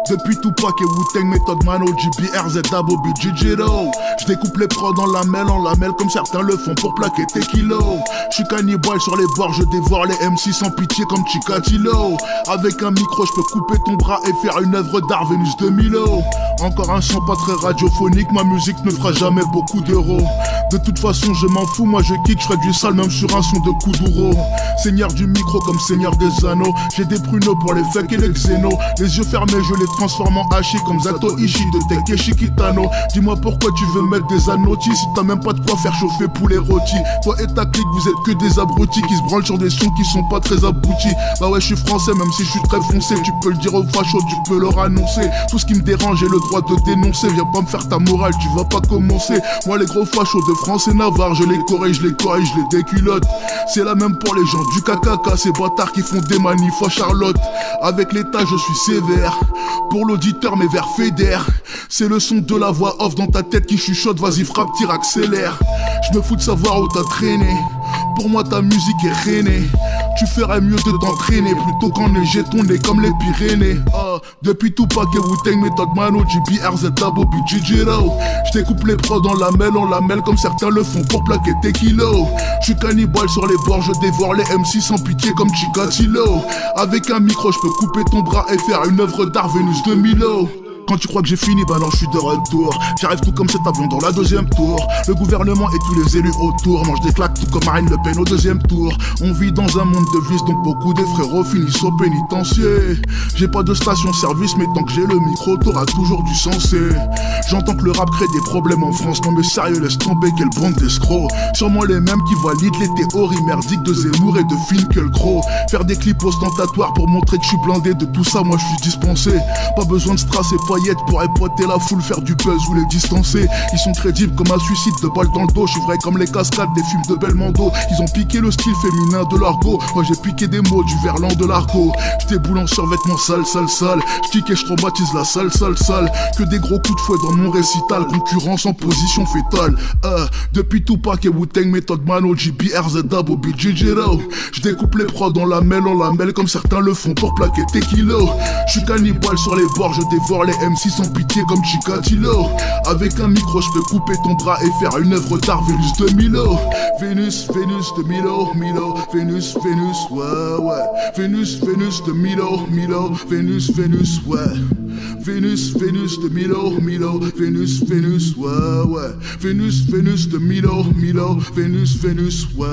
Depuis Tupac et Wu-Tang, Method Man, OGB, RZ, Dabo, BGGO. Je découpe les prods en lamelles comme certains le font pour plaquer tes kilos. Je suis cannibale sur les bords, je dévore les MC sans pitié comme Chikatilo. Avec un micro, je peux couper ton bras et faire une œuvre d'art Vénus de Milo. Encore un son pas très radiophonique, ma musique ne fera jamais beaucoup d'euros. De toute façon, je m'en fous, moi je kick, je ferai du sale même sur un son de Kuduro. Seigneur du micro comme seigneur des anneaux. J'ai des pruneaux pour les fakes et les xénos. Les yeux fermés, je les transforme en hachis comme Zato Ishii de Takeshi Kitano. Dis-moi pourquoi tu veux mettre des annotis si t'as même pas de quoi faire chauffer poulet rôti. Toi et ta clique, vous êtes que des abrutis qui se branlent sur des sons qui sont pas très aboutis. Bah ouais, je suis français même si je suis très foncé. Tu peux le dire aux fachos, tu peux leur annoncer. Tout ce qui me dérange, j'ai le droit de dénoncer. Viens pas me faire ta morale, tu vas pas commencer. Moi les gros fachos de France et Navarre, je les corrige, je les déculotte. C'est la même pour les gens du KKK, ces bâtards qui font des manifs à Charlotte. Avec l'État je suis sévère, pour l'auditeur mes vers fédèrent. C'est le son de la voix off dans ta tête qui chuchote, vas-y frappe, tire, accélère. Je me fous de savoir où t'as traîné, pour moi ta musique est rennée. Tu ferais mieux de t'entraîner plutôt qu'en neiger ton nez comme les Pyrénées. Depuis Tupac et Wu-Tang, Method Man, OGB, RZ, Dabo, BGGO. Je découpe les prods en lamelles comme certains le font pour plaquer tes kilos. Je suis cannibale sur les bords, je dévore les MC sans pitié comme Chikatilo. Avec un micro, je peux couper ton bras et faire une œuvre d'art Vénus de Milo. Quand tu crois que j'ai fini, bah non, je suis de retour. J'arrive tout comme cet avion dans la deuxième tour. Le gouvernement et tous les élus autour mangent des claques tout comme Marine Le Pen au deuxième tour. On vit dans un monde de vices, donc beaucoup des frérots finissent au pénitencier. J'ai pas de station-service, mais tant que j'ai le micro, t'auras toujours du sensé. J'entends que le rap crée des problèmes en France. Non mais sérieux, laisse tomber, quelle bande d'escrocs. Sûrement les mêmes qui valident les théories merdiques de Zemmour et de Finkielkraut. Faire des clips ostentatoires pour montrer que je suis blindé de tout ça, moi je suis dispensé. Pas besoin de strass et pour époiter la foule, faire du buzz ou les distancer. Ils sont crédibles comme un suicide de balle dans le dos. Je suis vrai comme les cascades des films de Belmondo. Ils ont piqué le style féminin de l'argot. Moi j'ai piqué des mots du verlan de l'argot. J'déboule en survêtement sale. J'kick et j'traumatise la salle. Que des gros coups de fouet dans mon récital. Concurrence en position fétale. Depuis Tupac et Wu-Tang, Method Man, OGB, RZ, Dabo, BGGO. J'découpe les prods en lamelles comme certains le font pour plaquer tes kilos. J'suis cannibale sur les bords, je dévore les MC sans pitié comme Chikatilo. Avec un micro je peux couper ton bras et faire une œuvre d'art Vénus de Milo. Vénus de Milo. Vénus, ouais. Vénus de Milo. Vénus, ouais. Vénus de Milo. Vénus, ouais. Vénus de Milo. Vénus, ouais.